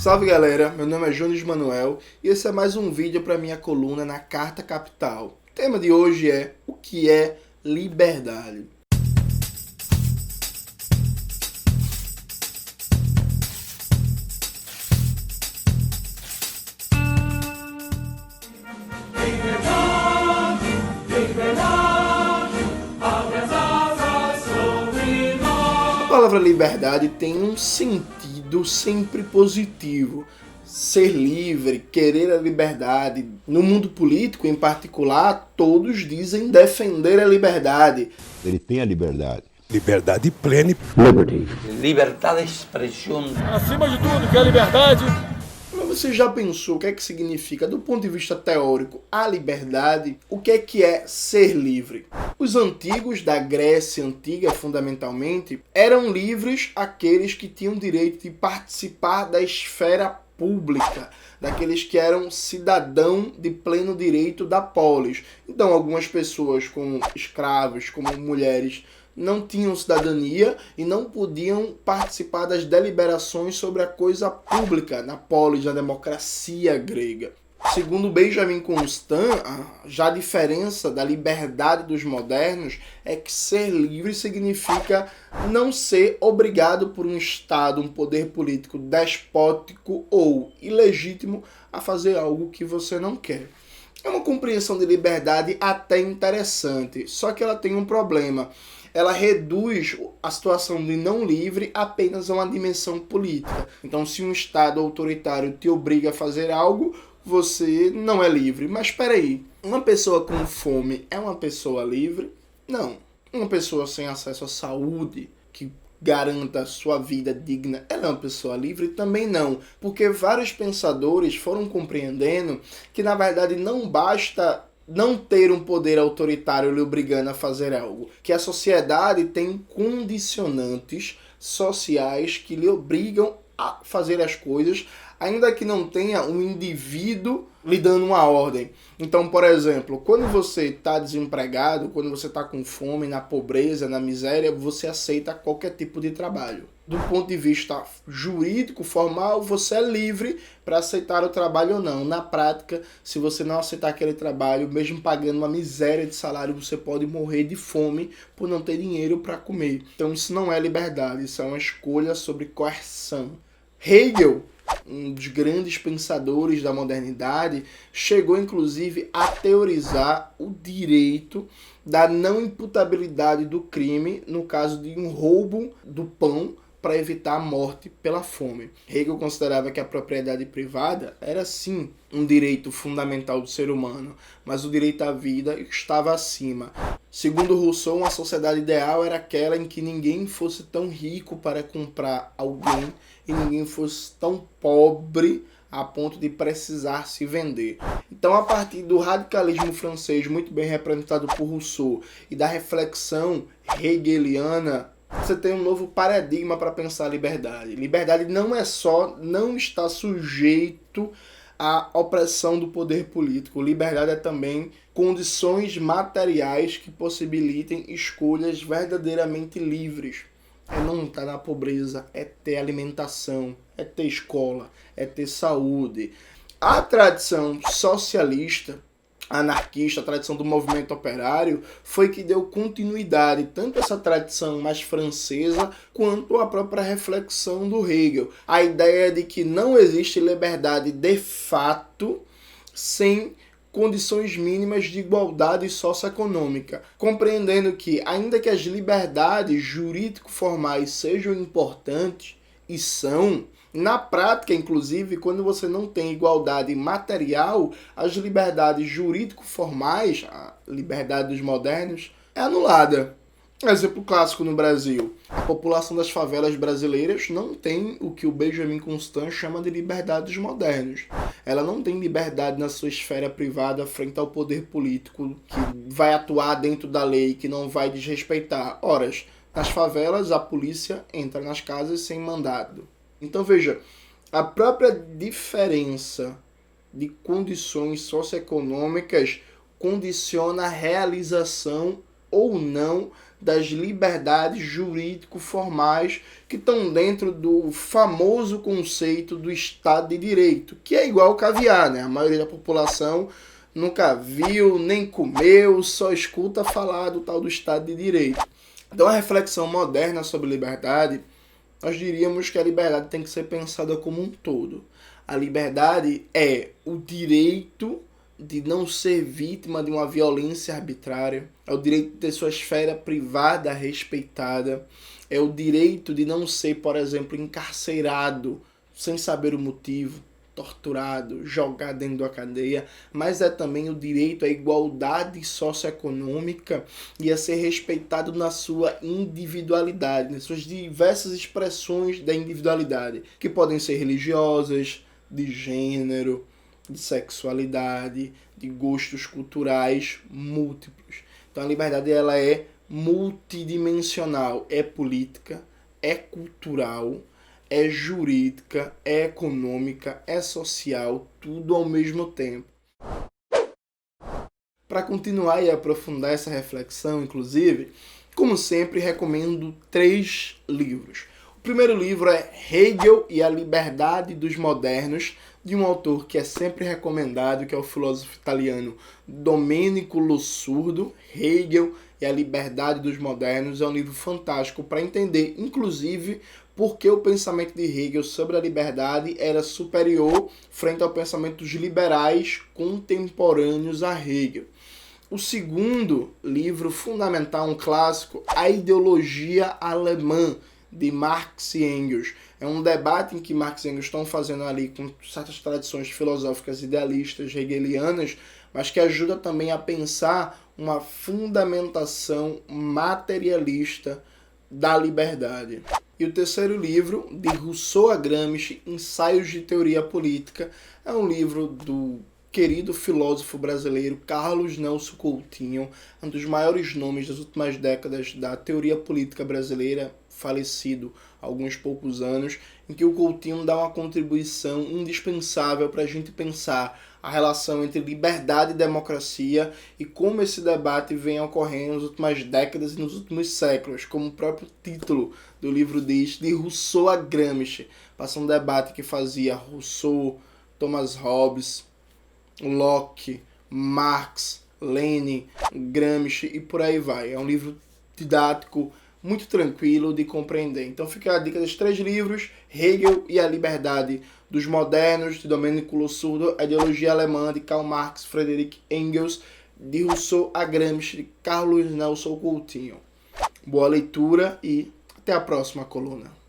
Salve galera, meu nome é Jones Manuel e esse é mais um vídeo para minha coluna na Carta Capital. O tema de hoje é o que é liberdade. A palavra liberdade tem um sentido sempre positivo. Ser livre, querer a liberdade. No mundo político, em particular, todos dizem defender a liberdade. Ele tem a liberdade. Liberdade plena. Liberty. Liberdade de expressão. Acima de tudo, que é a liberdade. Mas você já pensou o que é que significa, do ponto de vista teórico, a liberdade? O que é ser livre? Os antigos da Grécia Antiga, fundamentalmente, eram livres aqueles que tinham direito de participar da esfera pública, daqueles que eram cidadão de pleno direito da polis. Então, algumas pessoas, como escravos, como mulheres, não tinham cidadania e não podiam participar das deliberações sobre a coisa pública na polis, na democracia grega. Segundo Benjamin Constant, já a diferença da liberdade dos modernos é que ser livre significa não ser obrigado por um Estado, um poder político despótico ou ilegítimo a fazer algo que você não quer. É uma compreensão de liberdade até interessante, só que ela tem um problema. Ela reduz a situação de não livre apenas a uma dimensão política. Então, se um Estado autoritário te obriga a fazer algo, você não é livre. Mas espera aí, uma pessoa com fome é uma pessoa livre? Não. Uma pessoa sem acesso à saúde, que garanta sua vida digna, ela é uma pessoa livre? Também não. Porque vários pensadores foram compreendendo que, na verdade, não basta não ter um poder autoritário lhe obrigando a fazer algo. Que a sociedade tem condicionantes sociais que lhe obrigam a fazer as coisas, ainda que não tenha um indivíduo lhe dando uma ordem. Então, por exemplo, quando você está desempregado, quando você está com fome, na pobreza, na miséria, você aceita qualquer tipo de trabalho. Do ponto de vista jurídico, formal, você é livre para aceitar o trabalho ou não. Na prática, se você não aceitar aquele trabalho, mesmo pagando uma miséria de salário, você pode morrer de fome por não ter dinheiro para comer. Então isso não é liberdade, isso é uma escolha sobre coerção. Hegel, um dos grandes pensadores da modernidade, chegou inclusive a teorizar o direito da não imputabilidade do crime no caso de um roubo do pão para evitar a morte pela fome. Hegel considerava que a propriedade privada era sim um direito fundamental do ser humano, mas o direito à vida estava acima. Segundo Rousseau, uma sociedade ideal era aquela em que ninguém fosse tão rico para comprar alguém e ninguém fosse tão pobre a ponto de precisar se vender. Então, a partir do radicalismo francês, muito bem representado por Rousseau, e da reflexão hegeliana, você tem um novo paradigma para pensar a liberdade. Liberdade não é só não estar sujeito à opressão do poder político. Liberdade é também condições materiais que possibilitem escolhas verdadeiramente livres. É não estar na pobreza, é ter alimentação, é ter escola, é ter saúde. A tradição socialista, anarquista, a tradição do movimento operário, foi que deu continuidade tanto a essa tradição mais francesa quanto a própria reflexão do Hegel. A ideia de que não existe liberdade de fato sem condições mínimas de igualdade socioeconômica, compreendendo que, ainda que as liberdades jurídico-formais sejam importantes, e são, na prática, inclusive, quando você não tem igualdade material, as liberdades jurídico-formais, a liberdade dos modernos, é anulada. Exemplo clássico no Brasil. A população das favelas brasileiras não tem o que o Benjamin Constant chama de liberdade dos modernos. Ela não tem liberdade na sua esfera privada frente ao poder político que vai atuar dentro da lei, que não vai desrespeitar. Ora, nas favelas a polícia entra nas casas sem mandado. Então veja, a própria diferença de condições socioeconômicas condiciona a realização ou não das liberdades jurídico-formais que estão dentro do famoso conceito do Estado de Direito, que é igual ao caviar, né? A maioria da população nunca viu, nem comeu, só escuta falar do tal do Estado de Direito. Então, a reflexão moderna sobre liberdade, nós diríamos que a liberdade tem que ser pensada como um todo. A liberdade é o direito de não ser vítima de uma violência arbitrária, é o direito de ter sua esfera privada respeitada, é o direito de não ser, por exemplo, encarcerado sem saber o motivo, torturado, jogado dentro da cadeia, mas é também o direito à igualdade socioeconômica e a ser respeitado na sua individualidade, nas suas diversas expressões da individualidade, que podem ser religiosas, de gênero, de sexualidade, de gostos culturais múltiplos. Então a liberdade ela é multidimensional, é política, é cultural, é jurídica, é econômica, é social, tudo ao mesmo tempo. Para continuar e aprofundar essa reflexão, inclusive, como sempre, recomendo 3 livros. O primeiro livro é Hegel e a Liberdade dos Modernos, de um autor que é sempre recomendado, que é o filósofo italiano Domenico Losurdo. Hegel e a Liberdade dos Modernos é um livro fantástico para entender, inclusive, porque o pensamento de Hegel sobre a liberdade era superior frente ao pensamento dos liberais contemporâneos a Hegel. O segundo livro fundamental, um clássico, A Ideologia Alemã, de Marx e Engels. É um debate em que Marx e Engels estão fazendo ali com certas tradições filosóficas idealistas hegelianas, mas que ajuda também a pensar uma fundamentação materialista da liberdade. E o terceiro livro, de Rousseau a Gramsci, Ensaios de Teoria Política, é um livro do querido filósofo brasileiro Carlos Nelson Coutinho, um dos maiores nomes das últimas décadas da teoria política brasileira, falecido há alguns poucos anos, em que o Coutinho dá uma contribuição indispensável para a gente pensar a relação entre liberdade e democracia e como esse debate vem ocorrendo nas últimas décadas e nos últimos séculos, como o próprio título do livro diz, de Rousseau a Gramsci. Passa um debate que fazia Rousseau, Thomas Hobbes, Locke, Marx, Lenin, Gramsci e por aí vai. É um livro didático, muito tranquilo de compreender. Então fica a dica dos 3 livros, Hegel e a Liberdade dos Modernos, de Domenico Losurdo, A Ideologia Alemã, de Karl Marx, Friedrich Engels, de Rousseau a Gramsci, de Carlos Nelson Coutinho. Boa leitura e até a próxima coluna.